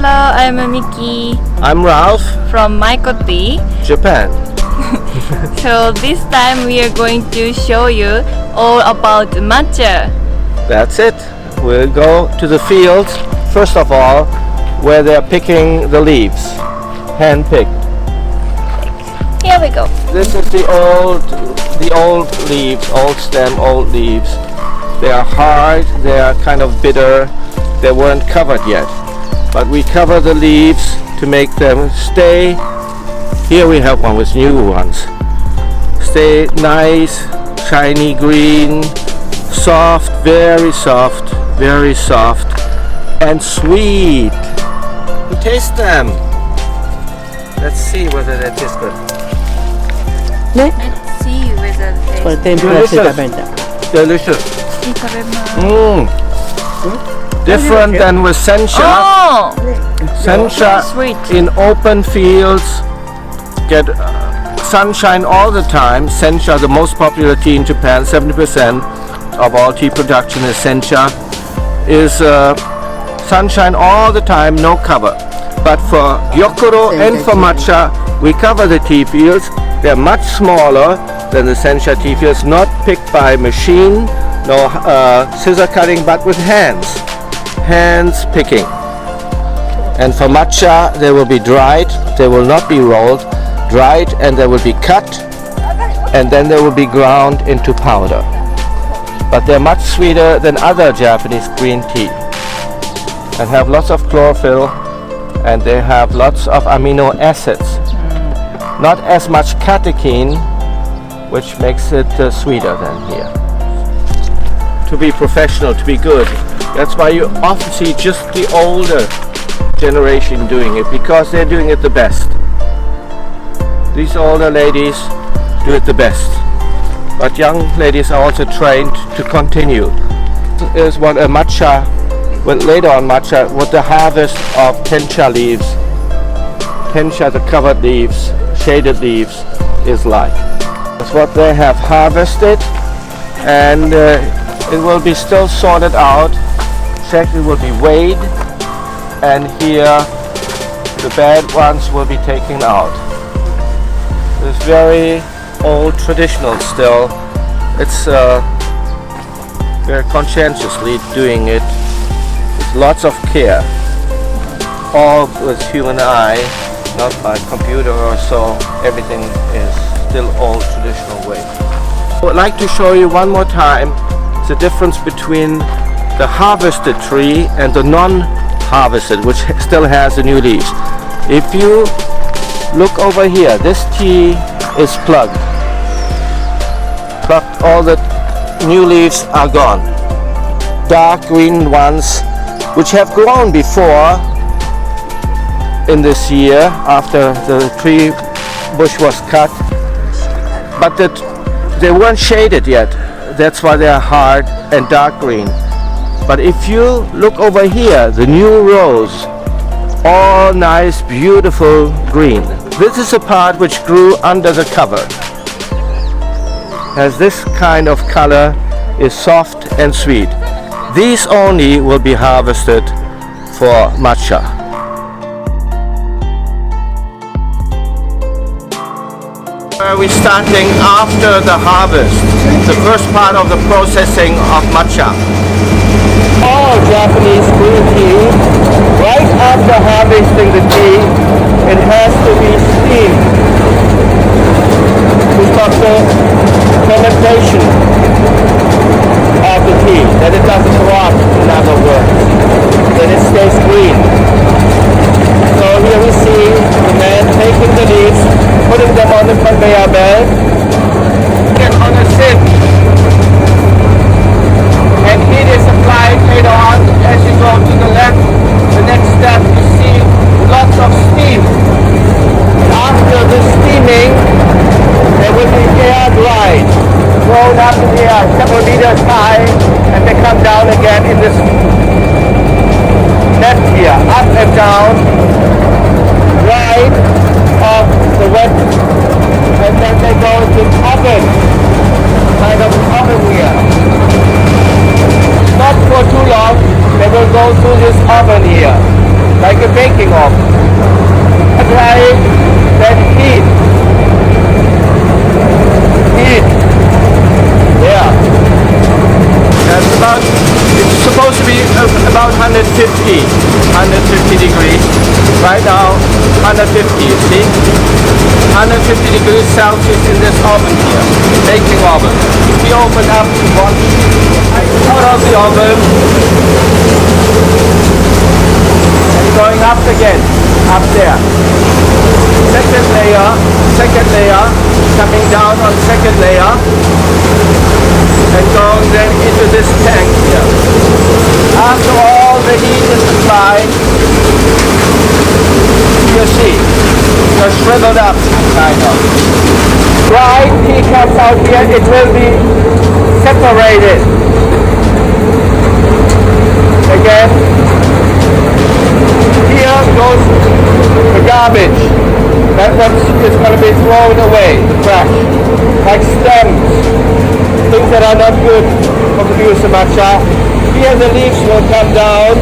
Hello, I'm Miki I'm Ralph, from Maikotea. Japan. So this time we are going to show you all about matcha. That's it. We'll go to the fields, first of all, where they're picking the leaves, hand-picked. Here we go. This is the old leaves, old stem, old leaves. They are hard, they are kind of bitter, they weren't covered yet. But we cover the leaves to make them stay. Here we have one with new ones. Stay nice, shiny green, soft, very soft, and sweet. You taste them. Let's see whether they taste good. Let's see whether they Delicious. Different than with Tencha. Oh! Tencha Sweet. in open fields get sunshine all the time. Tencha, the most popular tea in Japan, 70% of all tea production is Tencha, is sunshine all the time, no cover. But for Gyokuro and for Matcha, we cover the tea fields. They're much smaller than the Tencha tea fields, not picked by machine, no scissor cutting, but with hands picking. And for matcha, they will be dried, they will not be rolled, dried, and they will be cut, and then they will be ground into powder. But they're much sweeter than other Japanese green tea and have lots of chlorophyll, and they have lots of amino acids. Not as much catechin, which makes it sweeter than here. To be professional, to be good. That's why you often see just the older generation doing it, because they're doing it the best. These older ladies do it the best. But young ladies are also trained to continue. This is what a matcha, well, later on matcha, what the harvest of tencha leaves, tencha, the covered leaves, shaded leaves, is like. That's what they have harvested, and it will be still sorted out. Checked, it will be weighed, and here the bad ones will be taken out. It's very old, traditional still. It's very conscientiously doing it with lots of care, all with human eye, not by computer or so. Everything is still old, traditional way. I would like to show you one more time the difference between the harvested tree and the non-harvested, which still has the new leaves. If you look over here, this tea is plugged. All the new leaves are gone. Dark green ones, which have grown before in this year after the tree bush was cut, but they weren't shaded yet. That's why they are hard and dark green. But if you look over here, the new rows, all nice, beautiful green. This is a part which grew under the cover. Has this kind of color, is soft and sweet. These only will be harvested for matcha. We're starting after the harvest, the first part of the processing of matcha. All Japanese green tea, right after harvesting the tea, it has to be steamed to stop the fermentation of the tea, that it doesn't rot, in other words, that it stays green. So here we see the man taking the leaves, putting them on the conveyor belt, and on a sieve. And heat is applied later on. As you go to the left, the next step, you see lots of steam. After the steaming, they will be air dried, thrown up in the air several meters high, and they come down again in this net here, up and down, dried off the wet, and then they go to the oven, kind of an oven here. Not for too long, they will go through this oven here. like a baking oven. Apply that heat. Yeah. That's about, it's supposed to be about 150 degrees. Right now, 150, you see? 150 degrees Celsius in this oven here, baking oven. We open up one out of the oven and going up again, up there. Second layer, coming down on second layer and going then into this tank here. After all the heat is applied, you see, you're shriveled up, kind of. Right, tea comes out here, it will be separated. Again, here goes the garbage. That is going to be thrown away, the trash. Like stems, things that are not good for producer matcha. Here the leaves will come down,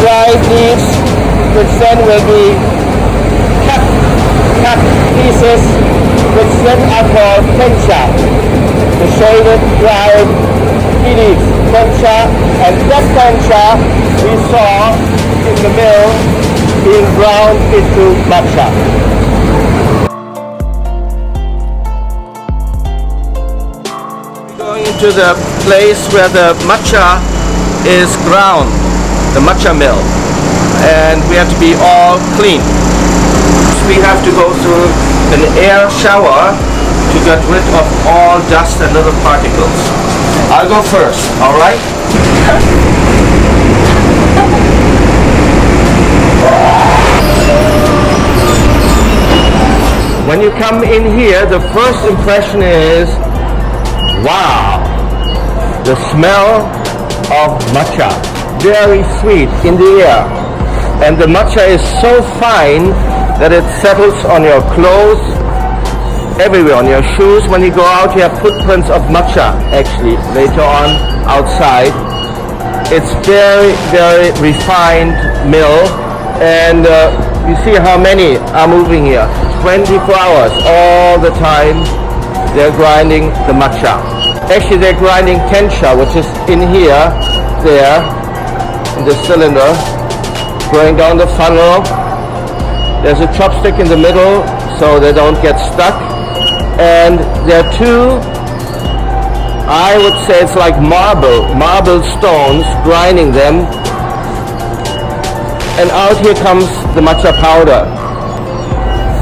dried leaves, which then will be cut pieces, which then are called Tencha, the shaded, dried tea leaves. Tencha, and that Tencha we saw in the mill being ground into matcha. Going into the place where the matcha is ground, the matcha mill, and we have to be all clean. We have to go through an air shower to get rid of all dust and little particles. I'll go first, alright? When you come in here, the first impression is, wow, the smell of matcha, very sweet in the air. And the matcha is so fine that it settles on your clothes, everywhere, on your shoes. When you go out, you have footprints of matcha, actually, later on, outside. It's very, very refined mill, and you see how many are moving here. 24 hours, all the time, they're grinding the matcha. Actually, they're grinding Tencha, which is in here, there, in the cylinder, going down the funnel. There's a chopstick in the middle, so they don't get stuck. And there are two, I would say it's like marble stones, grinding them. And out here comes the matcha powder.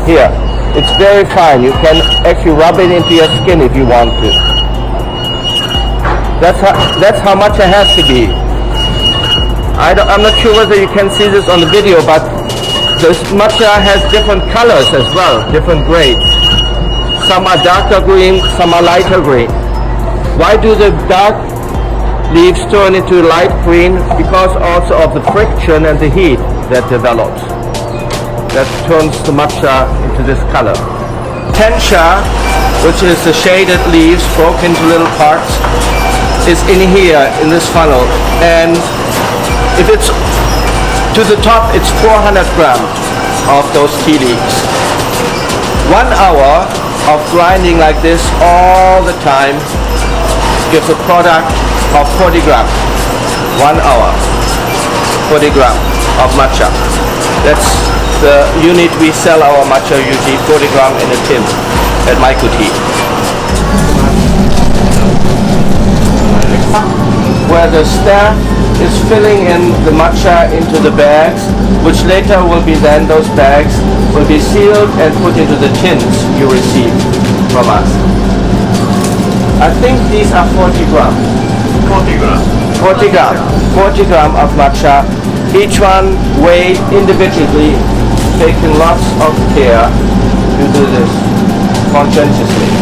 Here, it's very fine. You can actually rub it into your skin if you want to. That's how matcha has to be. I'm not sure whether you can see this on the video, but this matcha has different colors as well, different grades. Some are darker green, some are lighter green. Why do the dark leaves turn into light green? Because also of the friction and the heat that develops. That turns the matcha into this color. Tencha, which is the shaded leaves broken into little parts, is in here, in this funnel. And if it's to the top, it's 400 grams of those tea leaves. 1 hour of grinding like this all the time gives a product of 40 grams. 1 hour, 40 grams of matcha. That's the unit we sell our matcha usually, 40 grams in a tin at Maikotea. Where the staff is filling in the matcha into the bags, which later will be then, those bags will be sealed and put into the tins you receive from us. I think these are 40 grams. 40 grams. 40 grams. 40 grams of matcha. Each one weighed individually, taking lots of care to do this conscientiously.